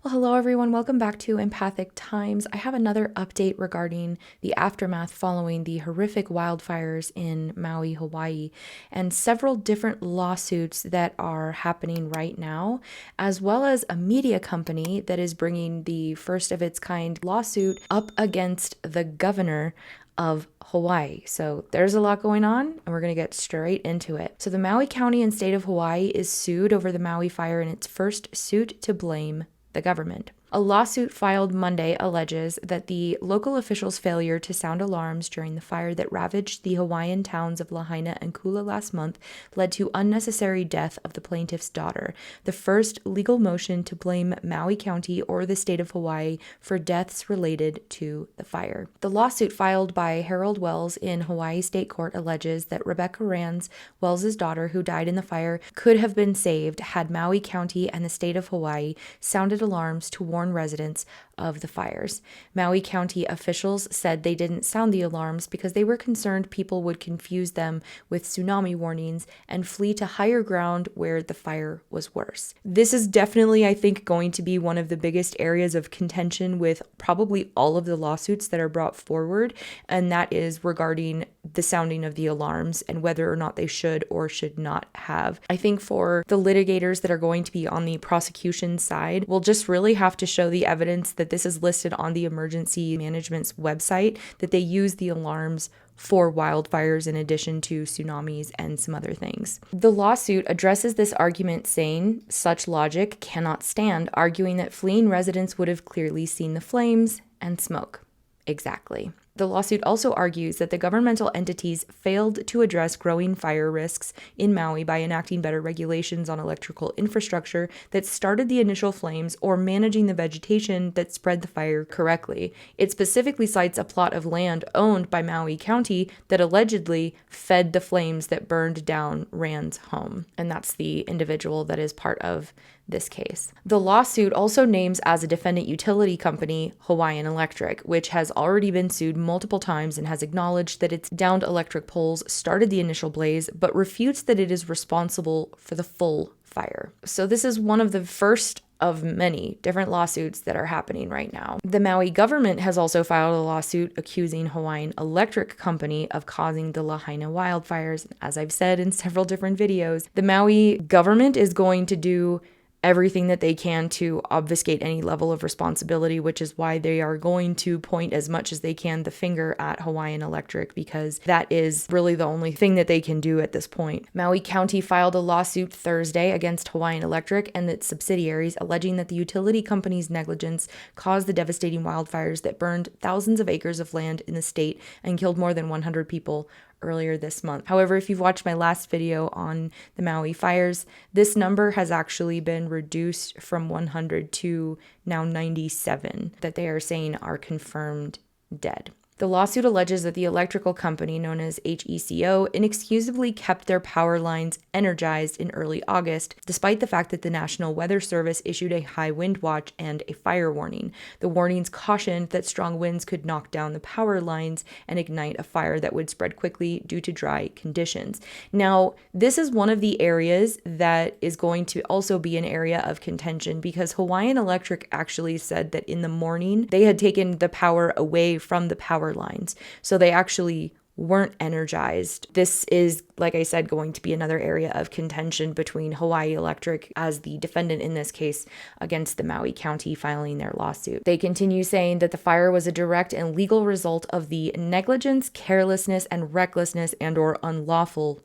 Well, hello everyone. Welcome back to Empathic Times. I have another update regarding the aftermath following the horrific wildfires in Maui, Hawaii, and several different lawsuits that are happening right now, as well as a media company that is bringing the first of its kind lawsuit up against the governor of Hawaii. So there's a lot going on, and we're going to get straight into it. So the Maui County and state of Hawaii is sued over the Maui fire in its first suit to blame the government. A lawsuit filed Monday alleges that the local officials' failure to sound alarms during the fire that ravaged the Hawaiian towns of Lahaina and Kula last month led to unnecessary death of the plaintiff's daughter, the first legal motion to blame Maui County or the state of Hawaii for deaths related to the fire. The lawsuit filed by Harold Wells in Hawaii State Court alleges that Rebecca Rands, Wells's daughter who died in the fire, could have been saved had Maui County and the state of Hawaii sounded alarms to warn residents of the fires. Maui County officials said they didn't sound the alarms because they were concerned people would confuse them with tsunami warnings and flee to higher ground where the fire was worse. This is definitely, I think, going to be one of the biggest areas of contention with probably all of the lawsuits that are brought forward, and that is regarding the sounding of the alarms and whether or not they should or should not have. I think for the litigators that are going to be on the prosecution side, we'll just really have to show the evidence that this is listed on the emergency management's website, that they use the alarms for wildfires in addition to tsunamis and some other things. The lawsuit addresses this argument saying such logic cannot stand, arguing that fleeing residents would have clearly seen the flames and smoke. Exactly. The lawsuit also argues that the governmental entities failed to address growing fire risks in Maui by enacting better regulations on electrical infrastructure that started the initial flames or managing the vegetation that spread the fire correctly. It specifically cites a plot of land owned by Maui County that allegedly fed the flames that burned down Rand's home. And that's the individual that is part of this case. The lawsuit also names as a defendant utility company Hawaiian Electric, which has already been sued multiple times and has acknowledged that its downed electric poles started the initial blaze, but refutes that it is responsible for the full fire. So this is one of the first of many different lawsuits that are happening right now. The Maui government has also filed a lawsuit accusing Hawaiian Electric Company of causing the Lahaina wildfires. As I've said in several different videos, the Maui government is going to do everything that they can to obfuscate any level of responsibility, which is why they are going to point as much as they can the finger at Hawaiian Electric, because that is really the only thing that they can do at this point. Maui County filed a lawsuit Thursday against Hawaiian Electric and its subsidiaries, alleging that the utility company's negligence caused the devastating wildfires that burned thousands of acres of land in the state and killed more than 100 people earlier this month. However, if you've watched my last video on the Maui fires, this number has actually been reduced from 100 to now 97 that they are saying are confirmed dead. The lawsuit alleges that the electrical company known as HECO inexcusably kept their power lines energized in early August, despite the fact that the National Weather Service issued a high wind watch and a fire warning. The warnings cautioned that strong winds could knock down the power lines and ignite a fire that would spread quickly due to dry conditions. Now, this is one of the areas that is going to also be an area of contention, because Hawaiian Electric actually said that in the morning they had taken the power away from the power lines. So they actually weren't energized. This is, like I said, going to be another area of contention between Hawaii Electric as the defendant in this case against the Maui County filing their lawsuit. They continue saying that the fire was a direct and legal result of the negligence, carelessness, and recklessness and/or unlawfulness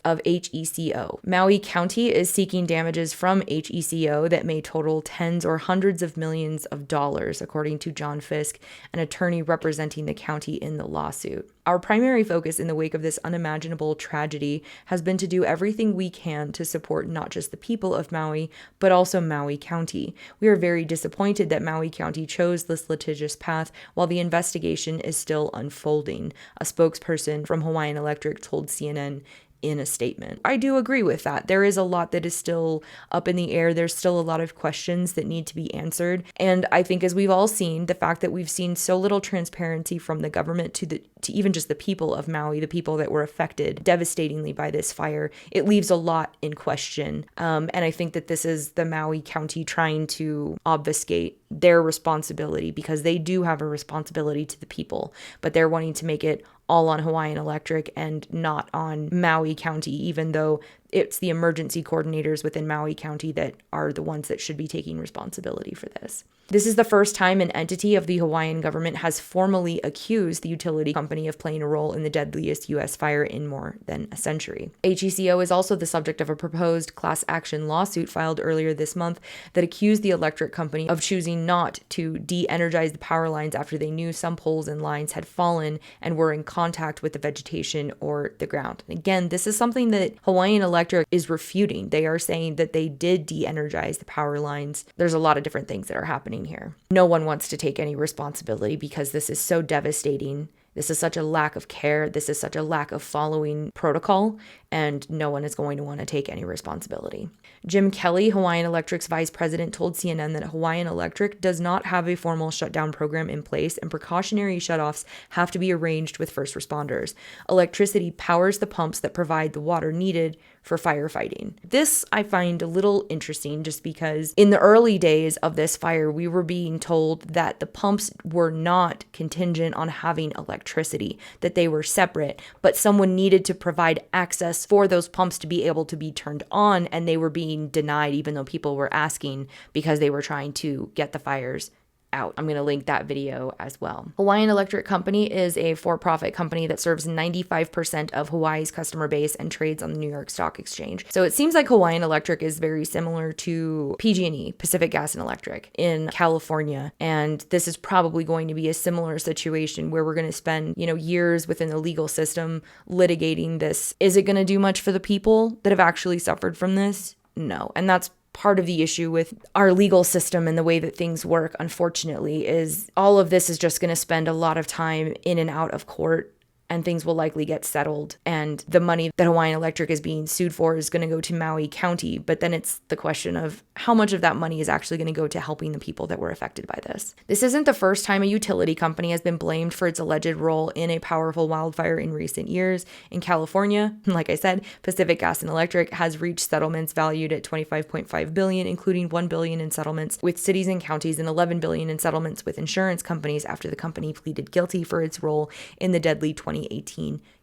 of HECO. Maui County is seeking damages from HECO that may total tens or hundreds of millions of dollars, according to John Fisk, an attorney representing the county in the lawsuit. Our primary focus in the wake of this unimaginable tragedy has been to do everything we can to support not just the people of Maui, but also Maui County. We are very disappointed that Maui County chose this litigious path while the investigation is still unfolding, a spokesperson from Hawaiian Electric told CNN in a statement. I do agree with that. There is a lot that is still up in the air. There's still a lot of questions that need to be answered. And I think, as we've all seen, the fact that we've seen so little transparency from the government to to even just the people of Maui, the people that were affected devastatingly by this fire, it leaves a lot in question. And I think that this is the Maui County trying to obfuscate their responsibility, because they do have a responsibility to the people, but they're wanting to make it all on Hawaiian Electric and not on Maui County, even though it's the emergency coordinators within Maui County that are the ones that should be taking responsibility for this. This is the first time an entity of the Hawaiian government has formally accused the utility company of playing a role in the deadliest U.S. fire in more than a century. HECO is also the subject of a proposed class action lawsuit filed earlier this month that accused the electric company of choosing not to de-energize the power lines after they knew some poles and lines had fallen and were in contact with the vegetation or the ground. And again, this is something that Hawaiian Electric is refuting. They are saying that they did de-energize the power lines. There's a lot of different things that are happening here. No one wants to take any responsibility because this is so devastating. This is such a lack of care. This is such a lack of following protocol, and no one is going to want to take any responsibility. Jim Kelly, Hawaiian Electric's vice president, told CNN that Hawaiian Electric does not have a formal shutdown program in place, and precautionary shutoffs have to be arranged with first responders. Electricity powers the pumps that provide the water needed for firefighting. This I find a little interesting, just because in the early days of this fire, we were being told that the pumps were not contingent on having electricity, that they were separate, but someone needed to provide access for those pumps to be able to be turned on, and they were being denied even though people were asking because they were trying to get the fires out. I'm going to link that video as well. Hawaiian Electric Company is a for-profit company that serves 95% of Hawaii's customer base and trades on the New York Stock Exchange. So it seems like Hawaiian Electric is very similar to PG&E, Pacific Gas and Electric, in California. And this is probably going to be a similar situation where we're going to spend, years within the legal system litigating this. Is it going to do much for the people that have actually suffered from this? No. And that's part of the issue with our legal system and the way that things work, unfortunately, is all of this is just going to spend a lot of time in and out of court, and things will likely get settled. And the money that Hawaiian Electric is being sued for is going to go to Maui County. But then it's the question of how much of that money is actually going to go to helping the people that were affected by this. This isn't the first time a utility company has been blamed for its alleged role in a powerful wildfire in recent years. In California, like I said, Pacific Gas and Electric has reached settlements valued at $25.5 billion, including $1 billion in settlements with cities and counties and $11 billion in settlements with insurance companies after the company pleaded guilty for its role in the deadly 2018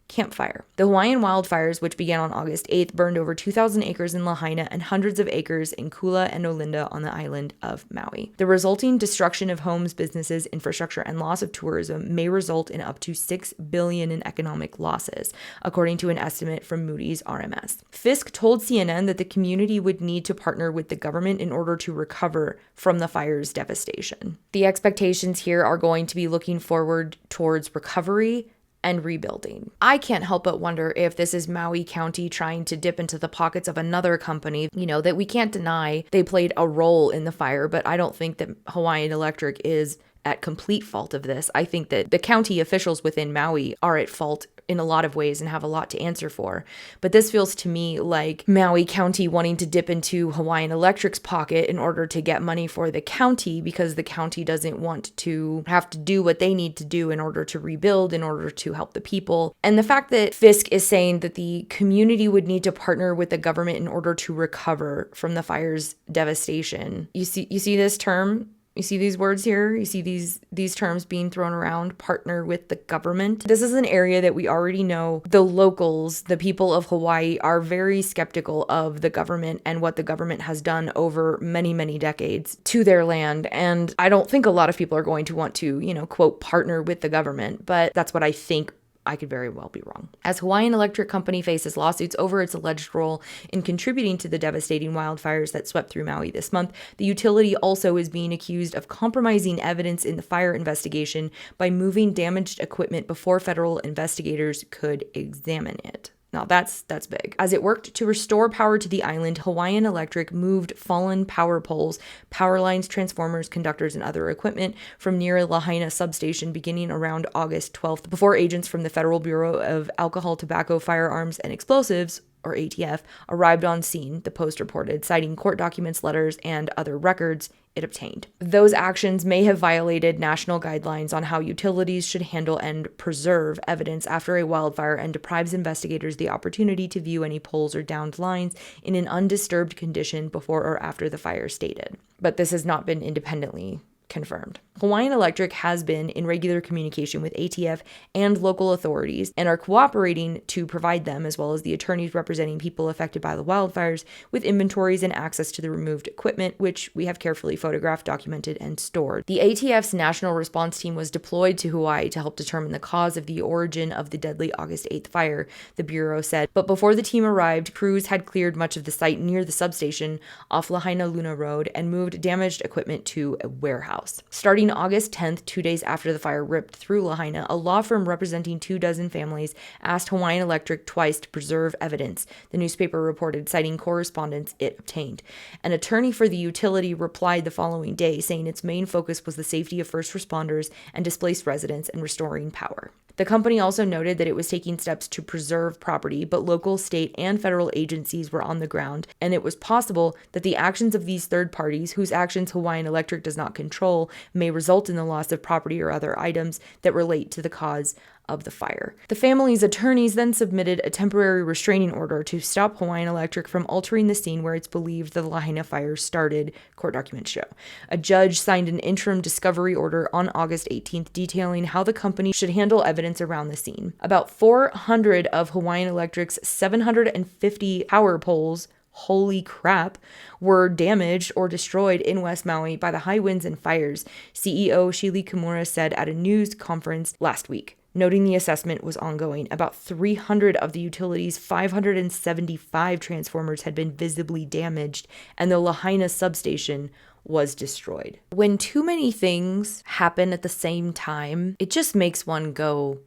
Camp Fire. The Hawaiian wildfires, which began on August 8th, burned over 2,000 acres in Lahaina and hundreds of acres in Kula and Olinda on the island of Maui. The resulting destruction of homes, businesses, infrastructure, and loss of tourism may result in up to $6 billion in economic losses, according to an estimate from Moody's RMS. Fisk told CNN that the community would need to partner with the government in order to recover from the fire's devastation. The expectations here are going to be looking forward towards recovery and rebuilding. I can't help but wonder if this is Maui County trying to dip into the pockets of another company, that we can't deny they played a role in the fire, but I don't think that Hawaiian Electric is at complete fault of this. I think that the county officials within Maui are at fault in a lot of ways and have a lot to answer for. But this feels to me like Maui County wanting to dip into Hawaiian Electric's pocket in order to get money for the county, because the county doesn't want to have to do what they need to do in order to rebuild, in order to help the people. And the fact that Fisk is saying that the community would need to partner with the government in order to recover from the fire's devastation. You see this term? You see these words here? You see these terms being thrown around, partner with the government. This is an area that we already know the locals, the people of Hawaii, are very skeptical of the government and what the government has done over many, many decades to their land. And I don't think a lot of people are going to want to, quote, partner with the government, but that's what I think. I could very well be wrong. As Hawaiian Electric Company faces lawsuits over its alleged role in contributing to the devastating wildfires that swept through Maui this month, the utility also is being accused of compromising evidence in the fire investigation by moving damaged equipment before federal investigators could examine it. Now that's big. As it worked to restore power to the island, Hawaiian Electric moved fallen power poles, power lines, transformers, conductors, and other equipment from near Lahaina substation beginning around August 12th before agents from the Federal Bureau of Alcohol, Tobacco, Firearms, and Explosives, or ATF, arrived on scene, the Post reported, citing court documents, letters, and other records it obtained. Those actions may have violated national guidelines on how utilities should handle and preserve evidence after a wildfire and deprives investigators the opportunity to view any poles or downed lines in an undisturbed condition before or after the fire stated. But this has not been independently confirmed. Hawaiian Electric has been in regular communication with ATF and local authorities and are cooperating to provide them, as well as the attorneys representing people affected by the wildfires, with inventories and access to the removed equipment, which we have carefully photographed, documented, and stored. The ATF's national response team was deployed to Hawaii to help determine the cause of the origin of the deadly August 8th fire, the Bureau said. But before the team arrived, crews had cleared much of the site near the substation off Lahaina Luna Road and moved damaged equipment to a warehouse. Starting August 10th, 2 days after the fire ripped through Lahaina, a law firm representing 24 families asked Hawaiian Electric twice to preserve evidence, the newspaper reported, citing correspondence it obtained. An attorney for the utility replied the following day, saying its main focus was the safety of first responders and displaced residents and restoring power. The company also noted that it was taking steps to preserve property, but local, state, and federal agencies were on the ground, and it was possible that the actions of these third parties, whose actions Hawaiian Electric does not control, may result in the loss of property or other items that relate to the cause of the fire. The family's attorneys then submitted a temporary restraining order to stop Hawaiian Electric from altering the scene where it's believed the Lahaina fire started, court documents show. A judge signed an interim discovery order on August 18th detailing how the company should handle evidence around the scene. About 400 of Hawaiian Electric's 750 power poles, holy crap, were damaged or destroyed in West Maui by the high winds and fires, CEO Shili Kimura said at a news conference last week. Noting the assessment was ongoing, about 300 of the utility's 575 transformers had been visibly damaged, and the Lahaina substation was destroyed. When too many things happen at the same time, it just makes one go,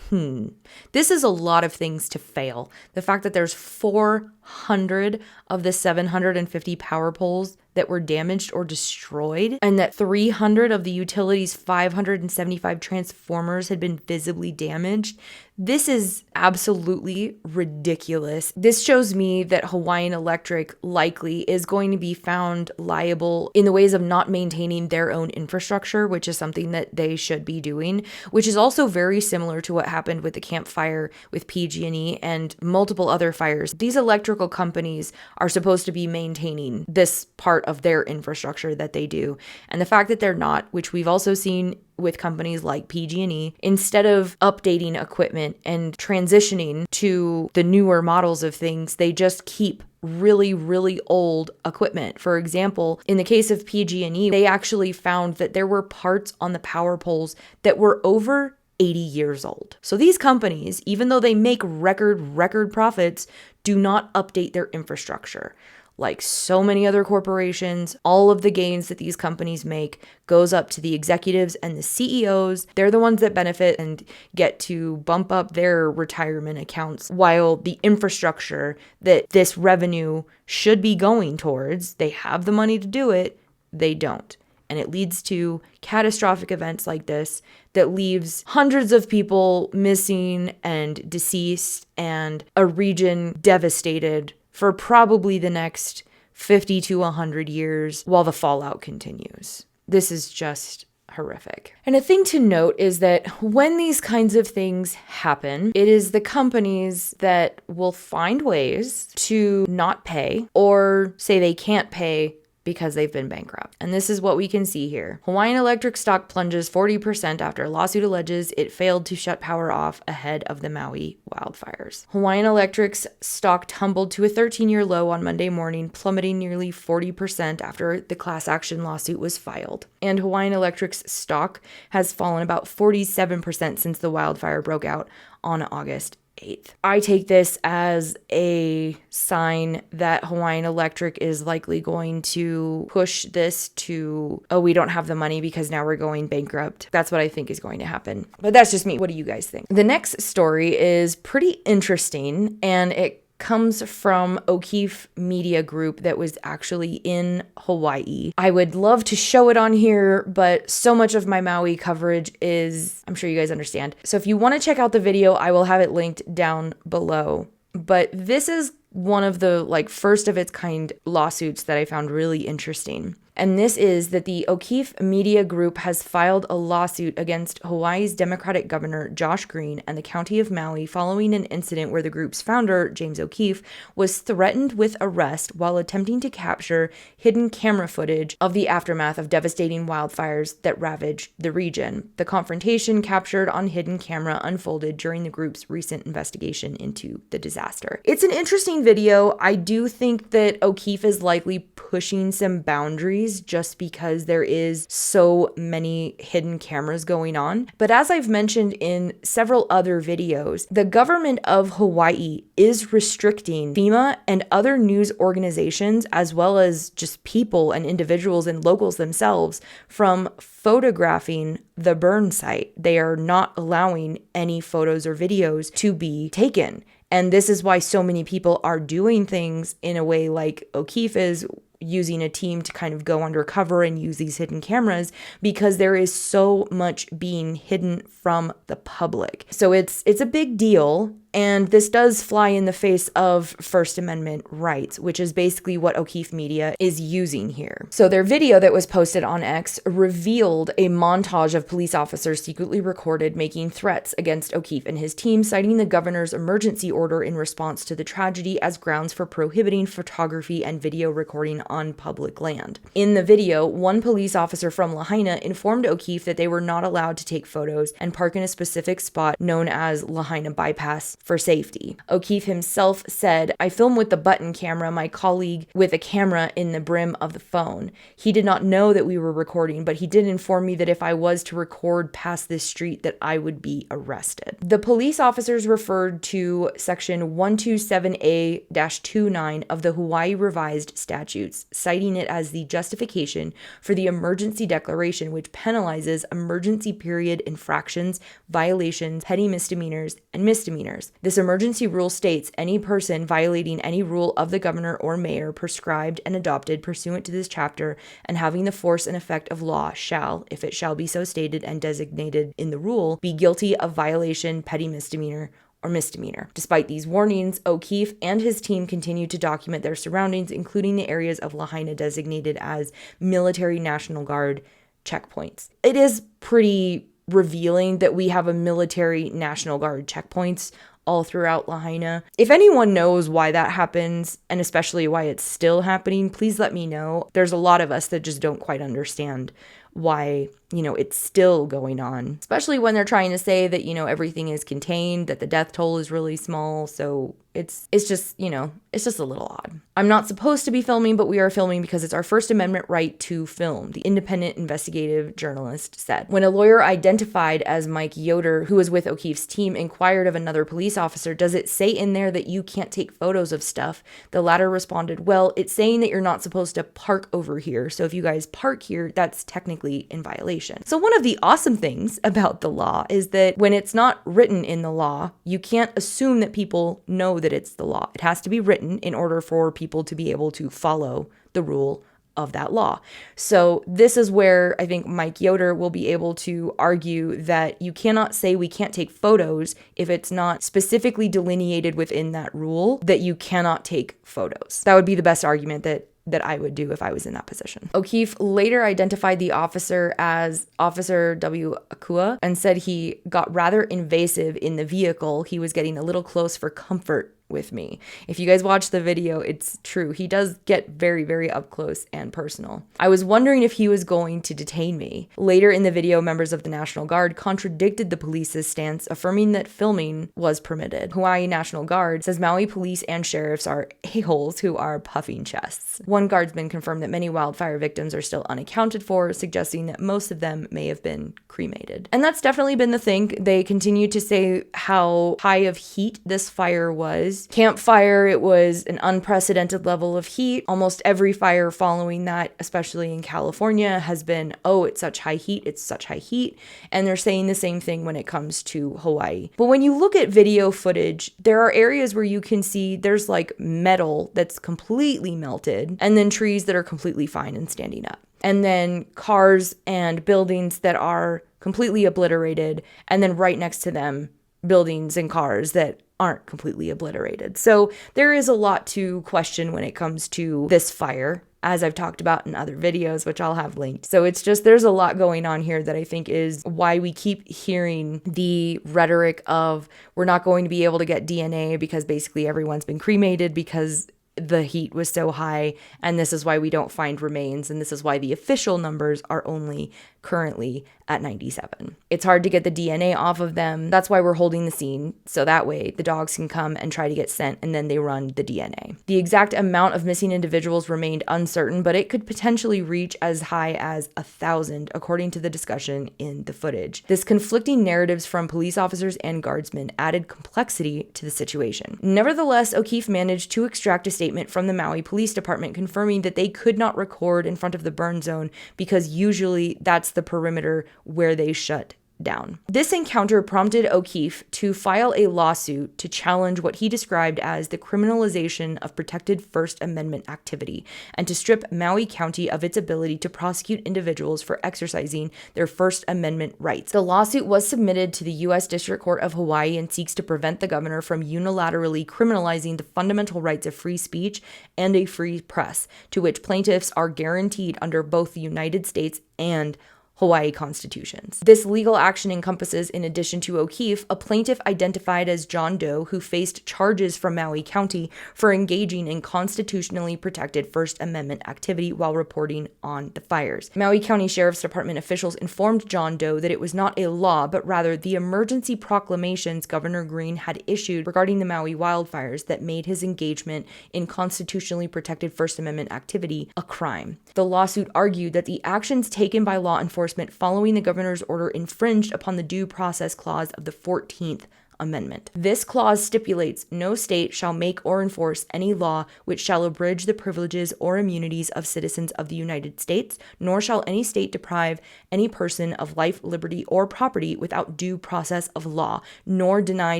This is a lot of things to fail. The fact that there's 400 of the 750 power poles that were damaged or destroyed, and that 300 of the utility's 575 transformers had been visibly damaged. This is absolutely ridiculous. This shows me that Hawaiian Electric likely is going to be found liable in the ways of not maintaining their own infrastructure, which is something that they should be doing, which is also very similar to what happened with the Camp Fire with PG&E and multiple other fires. These electrical companies are supposed to be maintaining this part of their infrastructure that they do. And the fact that they're not, which we've also seen with companies like PG&E, instead of updating equipment and transitioning to the newer models of things, they just keep really, really old equipment. For example, in the case of PG&E, they actually found that there were parts on the power poles that were over 80 years old. So these companies, even though they make record profits, do not update their infrastructure. Like so many other corporations, all of the gains that these companies make goes up to the executives and the CEOs. They're the ones that benefit and get to bump up their retirement accounts, while the infrastructure that this revenue should be going towards, they have the money to do it, they don't. And it leads to catastrophic events like this that leaves hundreds of people missing and deceased and a region devastated for probably the next 50 to 100 years while the fallout continues. This is just horrific. And a thing to note is that when these kinds of things happen, it is the companies that will find ways to not pay or say they can't pay because they've been bankrupt. And this is what we can see here. Hawaiian Electric stock plunges 40% after a lawsuit alleges it failed to shut power off ahead of the Maui wildfires. Hawaiian Electric's stock tumbled to a 13-year low on Monday morning, plummeting nearly 40% after the class action lawsuit was filed. And Hawaiian Electric's stock has fallen about 47% since the wildfire broke out on August 8th. I take this as a sign that Hawaiian Electric is likely going to push this to, we don't have the money because now we're going bankrupt. That's what I think is going to happen. But that's just me. What do you guys think? The next story is pretty interesting, and it comes from O'Keefe Media Group that was actually in Hawaii. I would love to show it on here, but so much of my Maui coverage is, I'm sure you guys understand. So if you want to check out the video, I will have it linked down below. But this is one of the first of its kind lawsuits that I found really interesting. And this is that the O'Keefe Media Group has filed a lawsuit against Hawaii's Democratic Governor Josh Green and the County of Maui following an incident where the group's founder, James O'Keefe, was threatened with arrest while attempting to capture hidden camera footage of the aftermath of devastating wildfires that ravaged the region. The confrontation captured on hidden camera unfolded during the group's recent investigation into the disaster. It's an interesting video. I do think that O'Keefe is likely pushing some boundaries just because there is so many hidden cameras going on. But as I've mentioned in several other videos, the government of Hawaii is restricting FEMA and other news organizations, as well as just people and individuals and locals themselves, from photographing the burn site. They are not allowing any photos or videos to be taken. And this is why so many people are doing things in a way like O'Keefe is, using a team to kind of go undercover and use these hidden cameras, because there is so much being hidden from the public. So it's a big deal. And this does fly in the face of First Amendment rights, which is basically what O'Keefe Media is using here. So their video that was posted on X revealed a montage of police officers secretly recorded making threats against O'Keefe and his team, citing the governor's emergency order in response to the tragedy as grounds for prohibiting photography and video recording on public land. In the video, one police officer from Lahaina informed O'Keefe that they were not allowed to take photos and park in a specific spot known as Lahaina Bypass for safety. O'Keefe himself said, "I film with the button camera, my colleague with a camera in the brim of the phone. He did not know that we were recording, but he did inform me that if I was to record past this street that I would be arrested." The police officers referred to section 127A-29 of the Hawaii Revised Statutes, citing it as the justification for the emergency declaration, which penalizes emergency period infractions, violations, petty misdemeanors, and misdemeanors. This emergency rule states any person violating any rule of the governor or mayor prescribed and adopted pursuant to this chapter and having the force and effect of law shall, if it shall be so stated and designated in the rule, be guilty of violation, petty misdemeanor, or misdemeanor. Despite these warnings, O'Keefe and his team continued to document their surroundings, including the areas of Lahaina designated as military National Guard checkpoints. It is pretty revealing that we have a military National Guard checkpoints all throughout Lahaina. If anyone knows why that happens, and especially why it's still happening, please let me know. There's a lot of us that just don't quite understand why, it's still going on, especially when they're trying to say that, everything is contained, that the death toll is really small. So it's just, it's just a little odd. I'm not supposed to be filming, but we are filming because it's our First Amendment right to film, the independent investigative journalist said. When a lawyer identified as Mike Yoder, who was with O'Keefe's team, inquired of another police officer, "Does it say in there that you can't take photos of stuff?" The latter responded, "Well, it's saying that you're not supposed to park over here. So if you guys park here, that's technically in violation." So one of the awesome things about the law is that when it's not written in the law, you can't assume that people know that it's the law. It has to be written in order for people to be able to follow the rule of that law. So this is where I think Mike Yoder will be able to argue that you cannot say we can't take photos if it's not specifically delineated within that rule that you cannot take photos. That would be the best argument that I would do if I was in that position. O'Keefe later identified the officer as Officer W. Akua and said he got rather invasive in the vehicle. He was getting a little close for comfort with me. If you guys watch the video, it's true. He does get very, very up close and personal. I was wondering if he was going to detain me. Later in the video, members of the National Guard contradicted the police's stance, affirming that filming was permitted. Hawaii National Guard says Maui police and sheriffs are a-holes who are puffing chests. One guardsman confirmed that many wildfire victims are still unaccounted for, suggesting that most of them may have been cremated. And that's definitely been the thing. They continue to say how high of heat this fire was. Campfire, it was an unprecedented level of heat. Almost every fire following that, especially in California, has been, oh, it's such high heat, it's such high heat. And they're saying the same thing when it comes to Hawaii. But when you look at video footage, there are areas where you can see there's like metal that's completely melted, and then trees that are completely fine and standing up. And then cars and buildings that are completely obliterated, and then right next to them, buildings and cars that aren't completely obliterated. So there is a lot to question when it comes to this fire, as I've talked about in other videos, which I'll have linked. So it's just, there's a lot going on here that I think is why we keep hearing the rhetoric of we're not going to be able to get DNA because basically everyone's been cremated because the heat was so high, and this is why we don't find remains, and this is why the official numbers are only currently at 97. It's hard to get the DNA off of them. That's why we're holding the scene, so that way the dogs can come and try to get sent, and then they run the DNA. The exact amount of missing individuals remained uncertain, but it could potentially reach as high as 1,000, according to the discussion in the footage. This conflicting narratives from police officers and guardsmen added complexity to the situation. Nevertheless, O'Keefe managed to extract a statement from the Maui Police Department confirming that they could not record in front of the burn zone because usually that's the perimeter where they shut down. This encounter prompted O'Keefe to file a lawsuit to challenge what he described as the criminalization of protected First Amendment activity and to strip Maui County of its ability to prosecute individuals for exercising their First Amendment rights. The lawsuit was submitted to the U.S. District Court of Hawaii and seeks to prevent the governor from unilaterally criminalizing the fundamental rights of free speech and a free press, to which plaintiffs are guaranteed under both the United States and Hawaii constitutions. This legal action encompasses, in addition to O'Keefe, a plaintiff identified as John Doe who faced charges from Maui County for engaging in constitutionally protected First Amendment activity while reporting on the fires. Maui County Sheriff's Department officials informed John Doe that it was not a law, but rather the emergency proclamations Governor Green had issued regarding the Maui wildfires that made his engagement in constitutionally protected First Amendment activity a crime. The lawsuit argued that the actions taken by law enforcement following the governor's order infringed upon the Due Process Clause of the 14th Amendment. This clause stipulates no state shall make or enforce any law which shall abridge the privileges or immunities of citizens of the United States, nor shall any state deprive any person of life, liberty, or property without due process of law, nor deny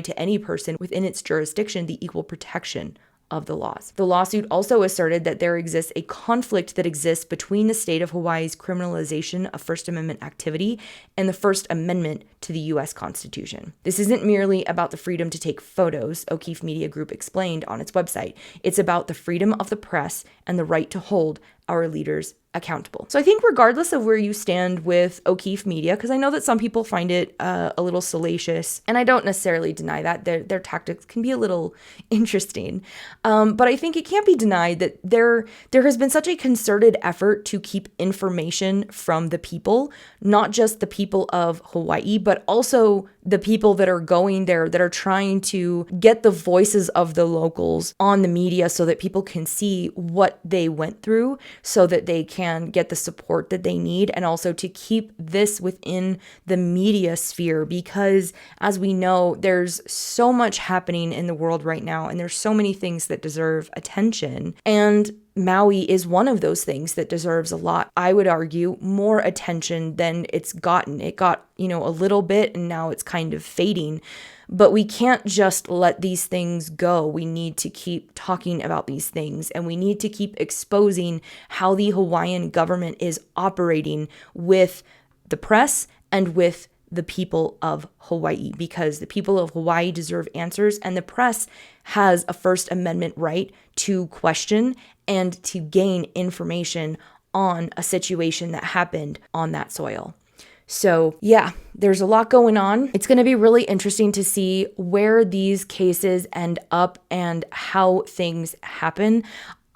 to any person within its jurisdiction the equal protection of the laws. The lawsuit also asserted that there exists a conflict that exists between the state of Hawaii's criminalization of First Amendment activity and the First Amendment to the U.S. Constitution. This isn't merely about the freedom to take photos, O'Keefe Media Group explained on its website. It's about the freedom of the press and the right to hold our leaders accountable. So I think regardless of where you stand with O'Keefe Media, because I know that some people find it a little salacious, and I don't necessarily deny that their tactics can be a little interesting, but I think it can't be denied that there has been such a concerted effort to keep information from the people, not just the people of Hawaii, but also the people that are going there, that are trying to get the voices of the locals on the media so that people can see what they went through, so that they can get the support that they need, and also to keep this within the media sphere, because as we know, there's so much happening in the world right now, and there's so many things that deserve attention, and Maui is one of those things that deserves a lot, I would argue, more attention than it's gotten. It got, a little bit, and now it's kind of fading. But we can't just let these things go. We need to keep talking about these things, and we need to keep exposing how the Hawaiian government is operating with the press and with the people of Hawaii, because the people of Hawaii deserve answers, and the press has a First Amendment right to question and to gain information on a situation that happened on that soil. So yeah, there's a lot going on. It's going to be really interesting to see where these cases end up and how things happen.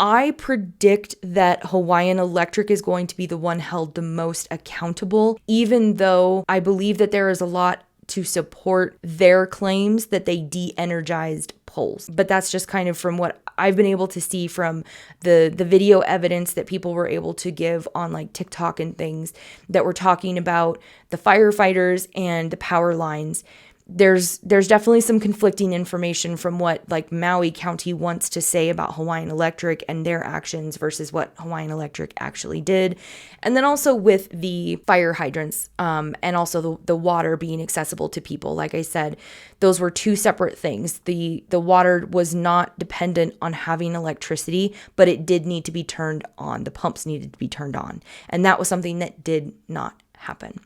I predict that Hawaiian Electric is going to be the one held the most accountable, even though I believe that there is a lot to support their claims that they de-energized poles. But that's just kind of from what I've been able to see from the video evidence that people were able to give on like TikTok and things that were talking about the firefighters and the power lines. There's definitely some conflicting information from what like Maui County wants to say about Hawaiian Electric and their actions versus what Hawaiian Electric actually did. And then also with the fire hydrants and also the water being accessible to people. Like I said, those were two separate things. The water was not dependent on having electricity, but it did need to be turned on. The pumps needed to be turned on. And that was something that did not happen.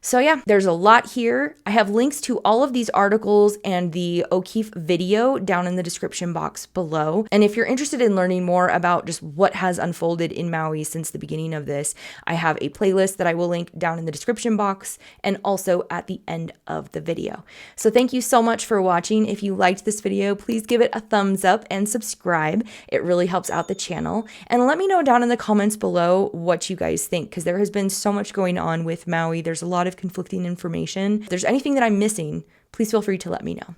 So yeah, there's a lot here. I have links to all of these articles and the O'Keefe video down in the description box below. And if you're interested in learning more about just what has unfolded in Maui since the beginning of this, I have a playlist that I will link down in the description box and also at the end of the video. So thank you so much for watching. If you liked this video, please give it a thumbs up and subscribe. It really helps out the channel. And let me know down in the comments below what you guys think, because there has been so much going on with Maui. There's a lot of conflicting information. If there's anything that I'm missing, please feel free to let me know.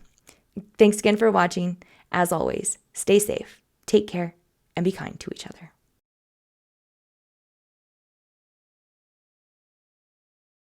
Thanks again for watching. As always, stay safe, take care, and be kind to each other.